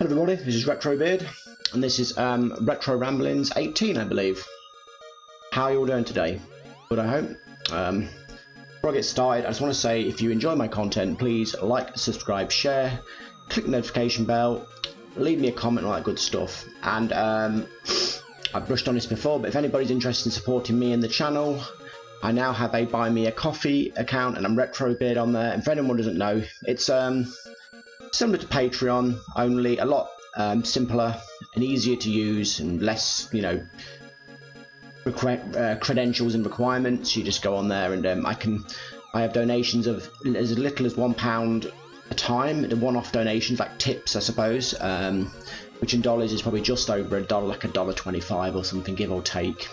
Hello everybody, this is Retrobeard, and this is Retro Ramblings 18, I believe. How are you all doing today? Good, I hope. Before I get started, I just want to say, if you enjoy my content, please like, subscribe, share, click the notification bell, leave me a comment, all that good stuff. And I've brushed on this before, but if anybody's interested in supporting me and the channel, I now have a Buy Me a Coffee account, and I'm Retrobeard on there. And for anyone who doesn't know, it's similar to Patreon, only a lot simpler and easier to use and less, credentials and requirements. You just go on there and I have donations of as little as £1 a time, the one-off donations, like tips, I suppose, which in dollars is probably just over $1, like $1.25 or something, give or take.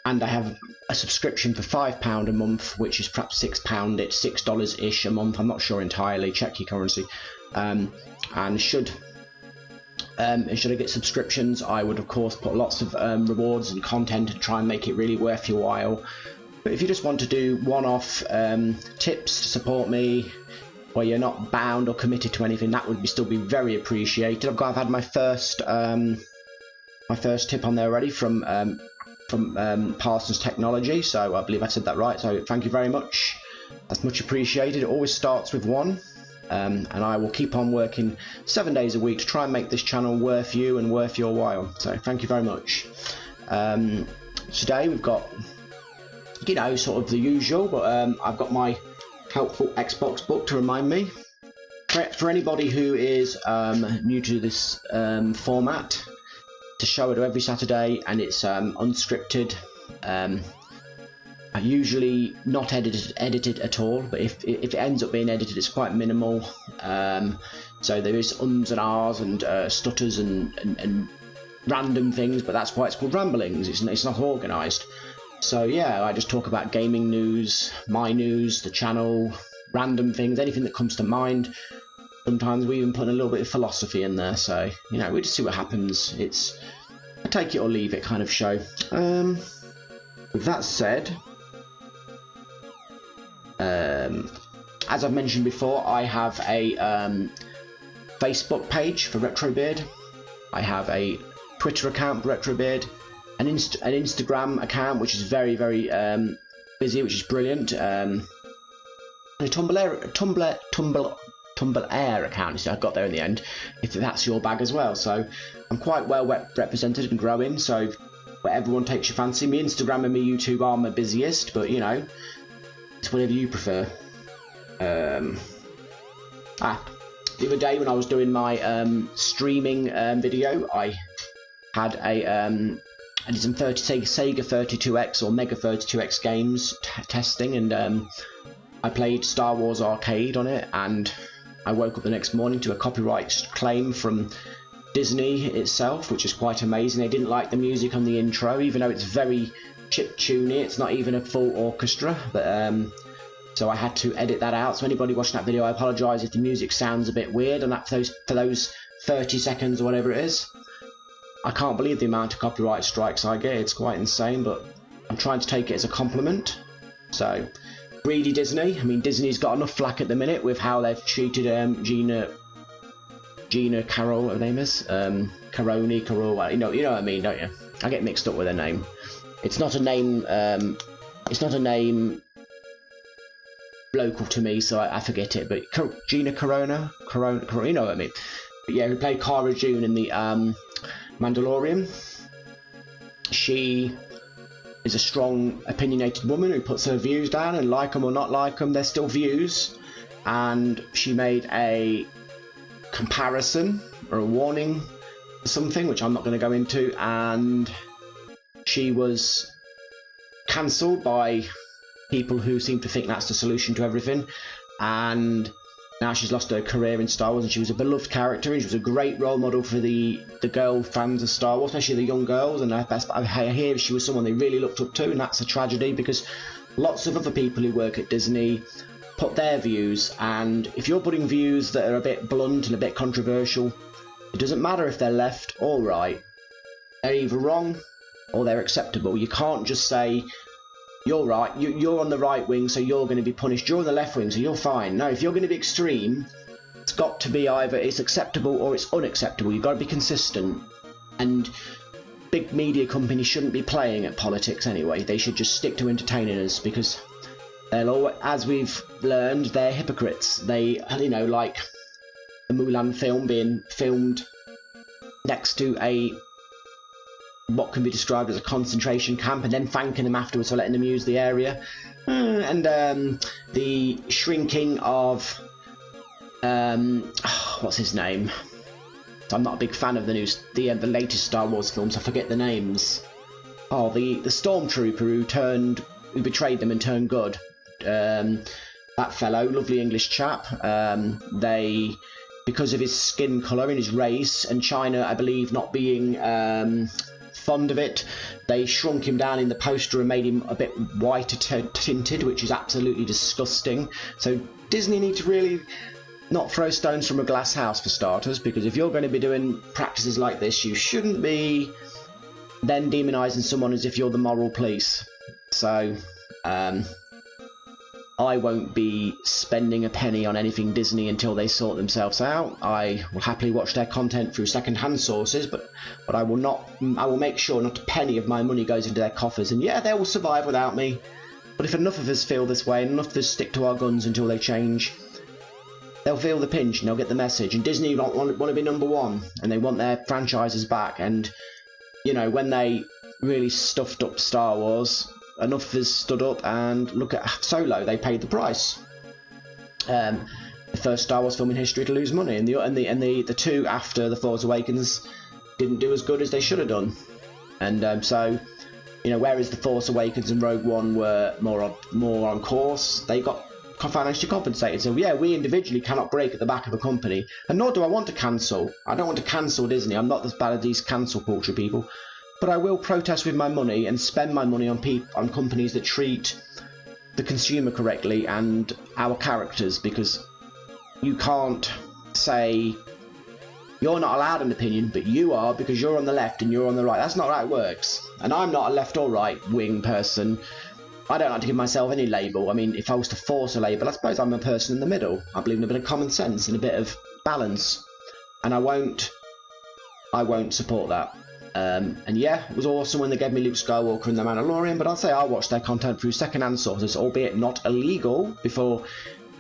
And I have a subscription for £5 a month, which is perhaps £6. It's $6-ish a month. I'm not sure entirely. Check your currency. And should I get subscriptions, I would of course put lots of rewards and content and try and make it really worth your while. But if you just want to do one-off tips to support me, where you're not bound or committed to anything, that would still be very appreciated. I've had my first tip on there already from Parsons Technology, so I believe I said that right, so thank you very much. That's much appreciated. It always starts with one, and I will keep on working 7 days a week to try and make this channel worth you and worth your while, so thank you very much. Today we've got, sort of the usual, but I've got my helpful Xbox book to remind me. For anybody who is new to this format, to show it every Saturday, and it's unscripted, usually not edited at all, but if it ends up being edited, it's quite minimal. So there is ums and ahs and stutters and random things, but that's why it's called ramblings. It's not organised. So yeah, I just talk about gaming news, my news, the channel, random things, anything that comes to mind. Sometimes we even put a little bit of philosophy in there, so we just see what happens. It's a take it or leave it kind of show. With that said, as I've mentioned before, I have a Facebook page for Retrobeard. I have a Twitter account for Retrobeard, an Instagram account which is very, very busy, which is brilliant. A Tumblr Air account, so I got there in the end, if that's your bag as well. So I'm quite well represented and growing, so whatever one takes your fancy. Me Instagram and me YouTube are my busiest, but it's whatever you prefer. The other day when I was doing my streaming video, I had I did some Sega 32X or Mega 32X games testing, and I played Star Wars Arcade on it, and I woke up the next morning to a copyright claim from Disney itself, which is quite amazing. They didn't like the music on the intro, even though it's very chip-tuney. It's not even a full orchestra, but so I had to edit that out. So anybody watching that video, I apologise if the music sounds a bit weird, and that for those 30 seconds or whatever it is. I can't believe the amount of copyright strikes I get. It's quite insane, but I'm trying to take it as a compliment. So, greedy Disney. I mean, Disney's got enough flack at the minute with how they've treated Gina Carroll, what her name is, Caroni, Carol. You know what I mean, don't you? I get mixed up with her name. It's not a name. It's not a name local to me, so I forget it. But Gina Corona, you know what I mean. But yeah, who played Cara Dune in the Mandalorian. She is a strong, opinionated woman who puts her views down, and like them or not like them, they're still views. And she made a comparison or a warning for something, which I'm not going to go into, and she was cancelled by people who seem to think that's the solution to everything. And now she's lost her career in Star Wars, and she was a beloved character, and she was a great role model for the girl fans of Star Wars, especially the young girls. And I hear she was someone they really looked up to, and that's a tragedy, because lots of other people who work at Disney put their views, and if you're putting views that are a bit blunt and a bit controversial, it doesn't matter if they're left or right. They're either wrong or they're acceptable. You can't just say, you're right, you're on the right wing, so you're going to be punished. You're on the left wing, so you're fine. No, if you're going to be extreme, It's got to be either it's acceptable or it's unacceptable. You've got to be consistent. And big media companies shouldn't be playing at politics anyway. They should just stick to entertaining us, because they'll always, as we've learned, they're hypocrites. They, you know, like the Mulan film being filmed next to a what can be described as a concentration camp, and then thanking them afterwards for letting them use the area, and the shrinking of what's his name? I'm not a big fan of the latest Star Wars films. I forget the names. Oh, the stormtrooper who betrayed them and turned good. That fellow, lovely English chap. They, because of his skin colour and his race, and China, I believe, not being fond of it, they shrunk him down in the poster and made him a bit whiter tinted, which is absolutely disgusting. So Disney need to really not throw stones from a glass house, for starters, because if you're going to be doing practices like this, you shouldn't be then demonising someone as if you're the moral police. So I won't be spending a penny on anything Disney until they sort themselves out. I will happily watch their content through second-hand sources, but I will not. I will make sure not a penny of my money goes into their coffers. And yeah, they will survive without me. But if enough of us feel this way, and enough of us stick to our guns until they change, they'll feel the pinch and they'll get the message. And Disney don't want to be number one, and they want their franchises back. And you know, when they really stuffed up Star Wars, enough of us stood up and look at Solo. They paid the price. The first Star Wars film in history to lose money, and the two after The Force Awakens didn't do as good as they should have done. And so, you know, whereas The Force Awakens and Rogue One were more on course, they got financially compensated. So yeah, we individually cannot break at the back of a company, and nor do I want to cancel. I don't want to cancel Disney. I'm not as bad as these cancel culture people. But I will protest with my money and spend my money on companies that treat the consumer correctly and our characters, because you can't say you're not allowed an opinion, but you are, because you're on the left and you're on the right. That's not how it works. And I'm not a left or right wing person. I don't like to give myself any label. I mean, if I was to force a label, I suppose I'm a person in the middle. I believe in a bit of common sense and a bit of balance. And I won't support that. And yeah, it was awesome when they gave me Luke Skywalker and The Mandalorian, but I'll say I'll watch their content through second-hand sources, albeit not illegal, before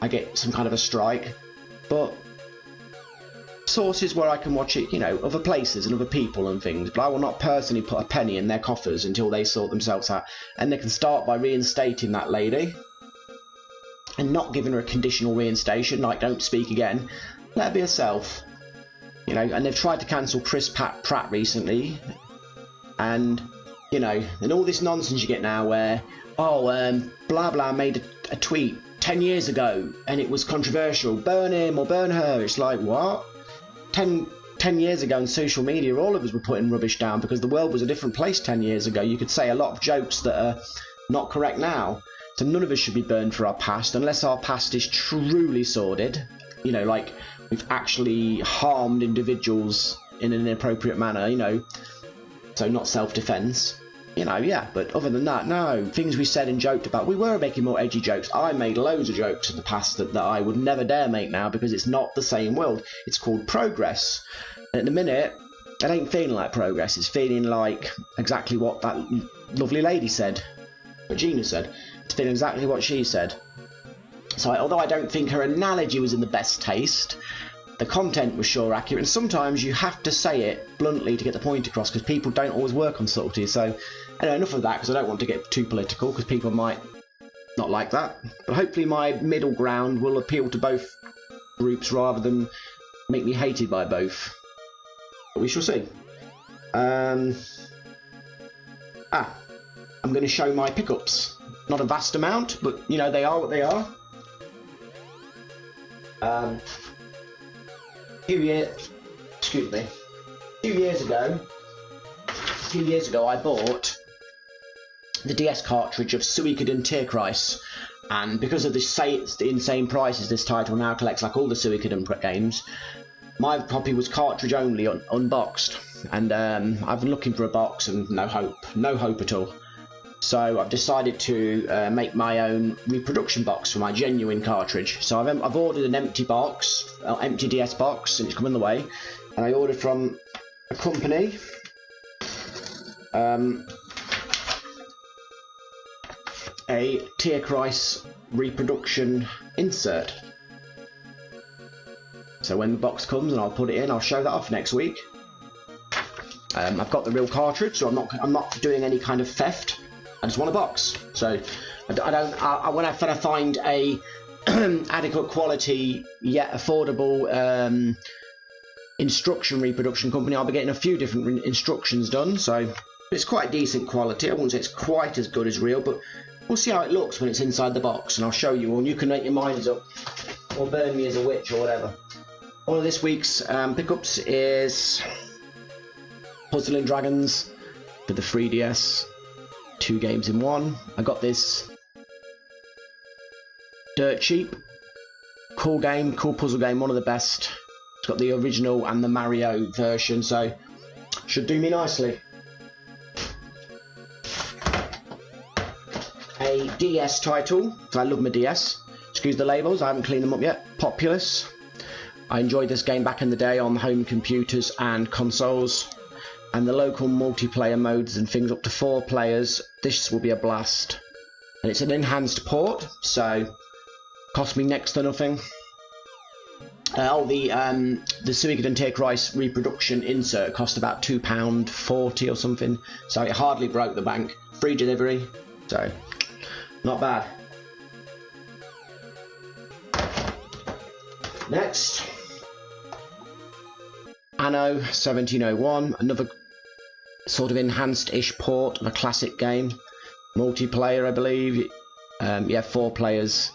I get some kind of a strike. But sources where I can watch it, you know, other places and other people and things. But I will not personally put a penny in their coffers until they sort themselves out. And they can start by reinstating that lady, and not giving her a conditional reinstation, like don't speak again. Let her be herself. You know, and they've tried to cancel Chris Pratt recently, and you know, and all this nonsense you get now where, blah blah made a tweet 10 years ago and it was controversial, burn him or burn her. It's like, what? 10 years ago in social media, all of us were putting rubbish down because the world was a different place 10 years ago. You could say a lot of jokes that are not correct now. So none of us should be burned for our past, unless our past is truly sordid. You know, like we've actually harmed individuals in an inappropriate manner, you know, so not self-defense, you know, yeah, but other than that, no, things we said and joked about, we were making more edgy jokes. I made loads of jokes in the past that I would never dare make now, because it's not the same world. It's called progress. And at the minute, it ain't feeling like progress, it's feeling like exactly what that lovely lady said, what Gina said. It's feeling exactly what she said. So although I don't think her analogy was in the best taste, the content was sure accurate, and sometimes you have to say it bluntly to get the point across, because people don't always work on subtlety. So anyway, enough of that, because I don't want to get too political, because people might not like that. But hopefully my middle ground will appeal to both groups rather than make me hated by both. But we shall see. I'm going to show my pickups. Not a vast amount, but you know, they are what they are. A few years ago I bought the DS cartridge of Suikoden Tierkreis, and because of the insane prices this title now collects, like all the Suikoden games, my copy was cartridge only, unboxed, and I've been looking for a box and no hope at all. So I've decided to make my own reproduction box for my genuine cartridge. So I've ordered an empty box, empty DS box, and it's coming the way. And I ordered from a company. A Tierkreis reproduction insert. So when the box comes and I'll put it in, I'll show that off next week. I've got the real cartridge, so I'm not doing any kind of theft. I just want a box. So when I find a adequate quality yet affordable instruction reproduction company, I'll be getting a few different instructions done. So it's quite decent quality. I wouldn't say it's quite as good as real, but we'll see how it looks when it's inside the box, and I'll show you all, and you can make your minds up or burn me as a witch or whatever. One of this week's pickups is Puzzle and Dragons for the 3DS, 2 games in 1. I got this dirt cheap, cool game, cool puzzle game, one of the best. It's got the original and the Mario version, so should do me nicely. A DS title, so I love my DS. Excuse the labels, I haven't cleaned them up yet. Populous. I enjoyed this game back in the day on home computers and consoles. And the local multiplayer modes and things up to 4 players. This will be a blast. And it's an enhanced port, so cost me next to nothing. The Suikoden Tierkreis reproduction insert cost about £2.40 or something. So it hardly broke the bank. Free delivery, so not bad. Next, Anno 1701, another sort of enhanced-ish port of a classic game. Multiplayer, I believe. Yeah, 4 players.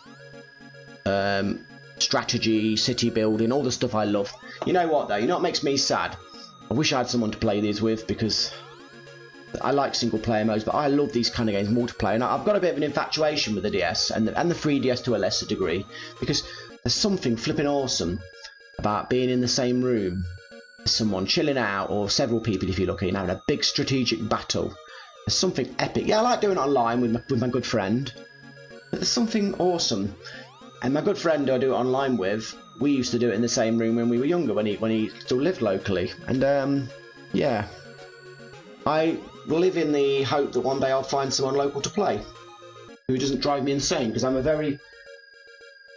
Strategy, city building, all the stuff I love. You know what though? You know what makes me sad? I wish I had someone to play these with, because I like single player modes, but I love these kind of games, multiplayer. And I've got a bit of an infatuation with the DS and the 3DS to a lesser degree, because there's something flipping awesome about being in the same room as someone, chilling out, or several people if you're lucky, and having a big strategic battle. There's something epic. Yeah, I like doing it online with my good friend, but there's something awesome. And my good friend who I do it online with, we used to do it in the same room when we were younger, when he still lived locally. And yeah, I live in the hope that one day I'll find someone local to play who doesn't drive me insane, because I'm a very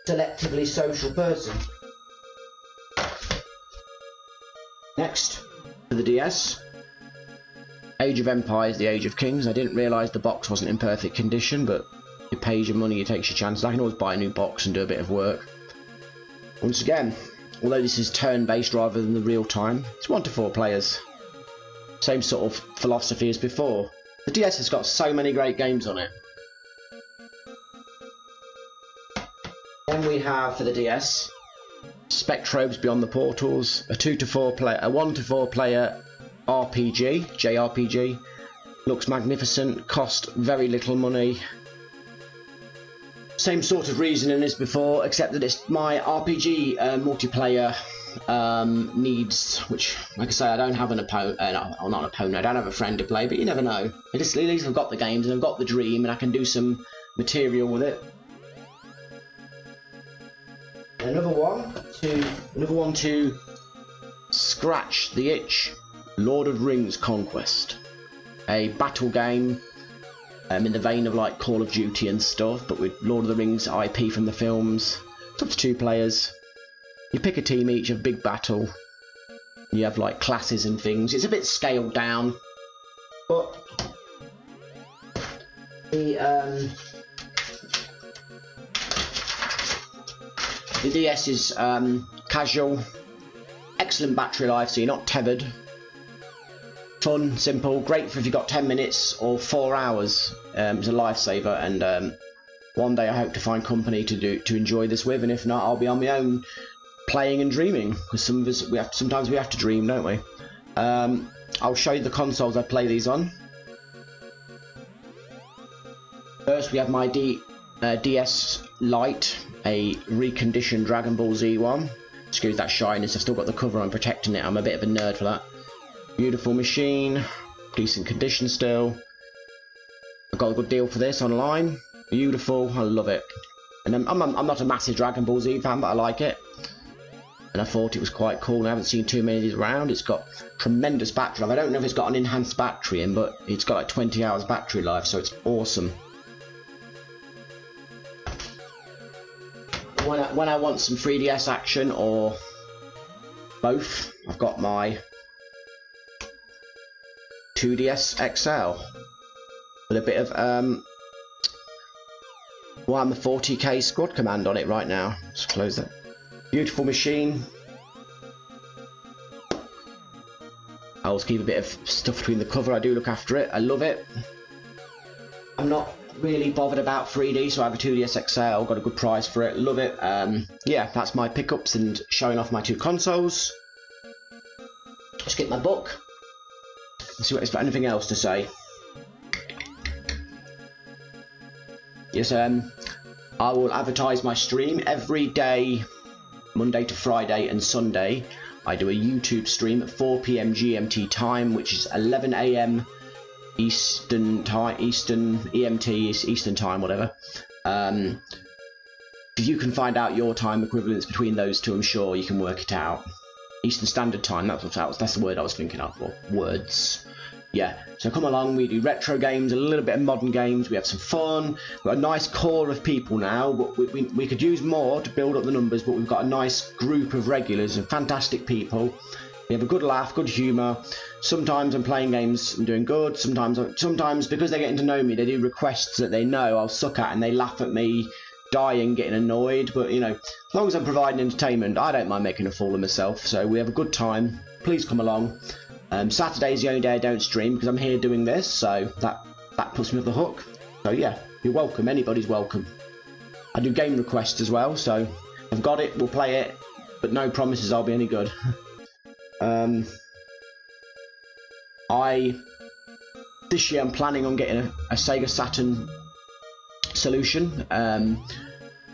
selectively social person. Next, for the DS, Age of Empires, The Age of Kings. I didn't realise the box wasn't in perfect condition, but you pay your money, you take your chances. I can always buy a new box and do a bit of work. Once again, although this is turn-based rather than the real time, it's 1 to 4 players. Same sort of philosophy as before. The DS has got so many great games on it. Then we have, for the DS, Spectrobes Beyond the Portals, a 1 to 4 player RPG, JRPG. Looks magnificent, cost very little money. Same sort of reasoning as before, except that it's my RPG multiplayer needs, which, like I say, I don't have an opponent, or not an opponent, I don't have a friend to play, but you never know. At least I've got the games and I've got the dream, and I can do some material with it. Another one to scratch the itch, Lord of Rings Conquest. A battle game in the vein of like Call of Duty and stuff, but with Lord of the Rings IP from the films. It's up to 2 players. You pick a team each, of big battle. You have like classes and things. It's a bit scaled down, but the DS is casual, excellent battery life, so you're not tethered. Fun, simple, great for if you've got 10 minutes or 4 hours. It's a lifesaver, and one day I hope to find company to enjoy this with, and if not, I'll be on my own playing and dreaming, because some of us sometimes we have to dream, don't we? I'll show you the consoles I play these on. First, we have my DS Lite, a reconditioned Dragon Ball Z one. Excuse that shyness, I've still got the cover on protecting it. I'm a bit of a nerd for that. Beautiful machine, decent condition still. I've got a good deal for this online. Beautiful, I love it. And I'm not a massive Dragon Ball Z fan, but I like it. And I thought it was quite cool. I haven't seen too many of these around. It's got tremendous battery life. I don't know if it's got an enhanced battery in, but it's got like 20 hours battery life, so it's awesome. When I want some 3DS action or both, I've got my 2DS XL with a bit of well, I'm the 40k squad command on it right now. Let's close that. Beautiful machine. I always keep a bit of stuff between the cover. I do look after it. I love it. I'm not really bothered about 3D, so I have a 2DS XL. Got a good price for it. Love it. Yeah, that's my pickups and showing off my two consoles. Just get my book. Let's see what there's anything else to say. Yes, I will advertise my stream every day, Monday to Friday and Sunday. I do a YouTube stream at 4 PM GMT time, which is 11 AM Eastern time, EMT, Eastern time, whatever. If you can find out your time equivalents between those two, I'm sure you can work it out. Eastern Standard Time, that's the word I was thinking of, or words. Yeah, so come along, we do retro games, a little bit of modern games, we have some fun, we've got a nice core of people now, but we could use more to build up the numbers, but we've got a nice group of regulars and fantastic people. We have a good laugh, good humour. Sometimes I'm playing games and doing good, sometimes because they're getting to know me, they do requests that they know I'll suck at and they laugh at me, dying, getting annoyed, but you know, as long as I'm providing entertainment, I don't mind making a fool of myself, so we have a good time. Please come along. Saturday's the only day I don't stream because I'm here doing this, so that puts me off the hook. So yeah, you're welcome, anybody's welcome. I do game requests as well, so I've got it, we'll play it, but no promises I'll be any good. This year I'm planning on getting a Sega Saturn solution.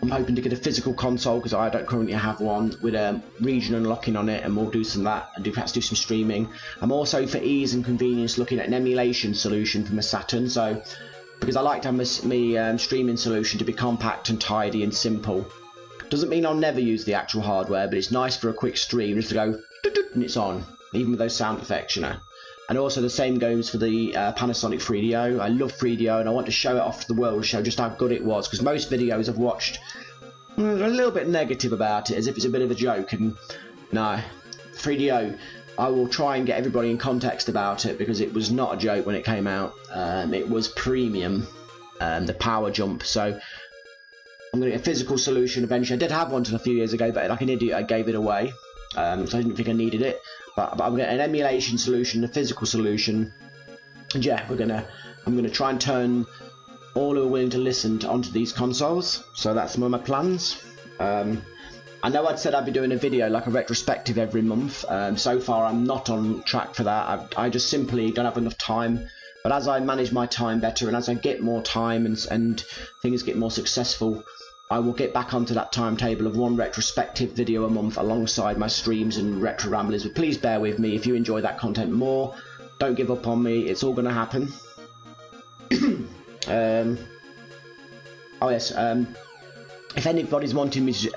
I'm hoping to get a physical console because I don't currently have one, with region unlocking on it, and we'll do some of that and perhaps do some streaming. I'm also, for ease and convenience, looking at an emulation solution for my Saturn, so because I like to have my streaming solution to be compact and tidy and simple. Doesn't mean I'll never use the actual hardware, but it's nice for a quick stream just to go and it's on, even with those sound effects, you know. And also the same goes for the Panasonic 3DO. I love 3DO and I want to show it off to the world, show just how good it was, because most videos I've watched are a little bit negative about it, as if it's a bit of a joke, and no, 3DO, I will try and get everybody in context about it, because it was not a joke when it came out. It was premium, the power jump, so I'm going to get a physical solution eventually. I did have one till a few years ago, but like an idiot I gave it away, so I didn't think I needed it. But I'm getting an emulation solution, a physical solution, and yeah, I'm gonna try and turn all who are willing to listen onto these consoles. So that's one of my plans. I know I'd said I'd be doing a video, like a retrospective, every month. So far I'm not on track for that. I just simply don't have enough time. But as I manage my time better, and as I get more time and things get more successful, I will get back onto that timetable of one retrospective video a month alongside my streams and retro ramblers. But please bear with me if you enjoy that content more. Don't give up on me. It's all going to happen. Oh yes. If anybody's wanting me to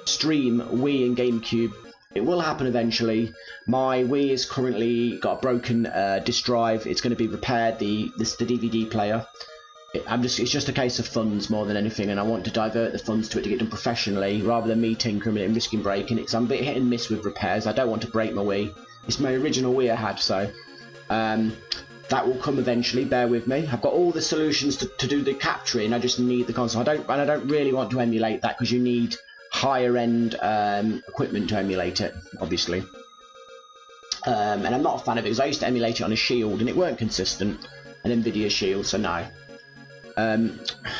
stream Wii and GameCube, it will happen eventually. My Wii is currently got a broken disk drive. It's going to be repaired. The DVD player. It's just a case of funds more than anything, and I want to divert the funds to it to get done professionally rather than me tinkering and risking breaking it, because I'm a bit hit and miss with repairs. I don't want to break my Wii. It's my original Wii I had, so that will come eventually. Bear with me. I've got all the solutions to do the capturing. I just need the console. I don't really want to emulate that, because you need higher end equipment to emulate it, obviously. And I'm not a fan of it, because I used to emulate it on a Shield and it weren't consistent, an Nvidia Shield, so no.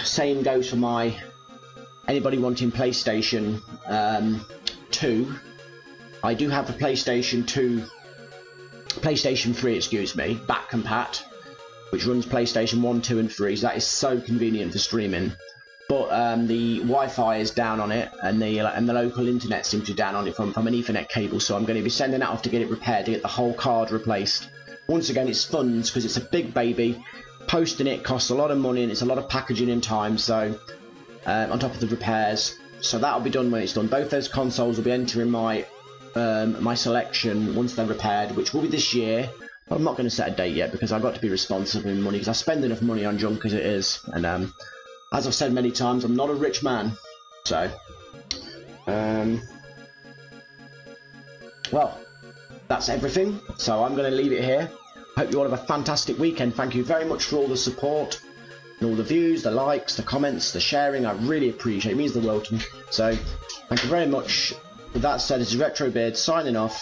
Same goes for anybody wanting PlayStation 2. I do have a PlayStation 3, excuse me, back compat, which runs PlayStation 1, 2 and 3, so that is so convenient for streaming. But the Wi-Fi is down on it, and the local internet seems to be down on it from an Ethernet cable, so I'm going to be sending that off to get it repaired, to get the whole card replaced. Once again, it's funds, because it's a big baby. posting it costs a lot of money and it's a lot of packaging and time, so on top of the repairs. So that'll be done when it's done. Both those consoles will be entering my my selection once they're repaired, which will be this year. But I'm not going to set a date yet because I've got to be responsible with money, because I spend enough money on junk as it is. And as I've said many times, I'm not a rich man. So, well, that's everything. So I'm going to leave it here. Hope you all have a fantastic weekend. Thank you very much for all the support and all the views, the likes, the comments, the sharing. I really appreciate it. It means the world to me. So, thank you very much. With that said, this is RetroBeard signing off.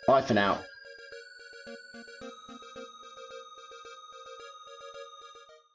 Bye for now.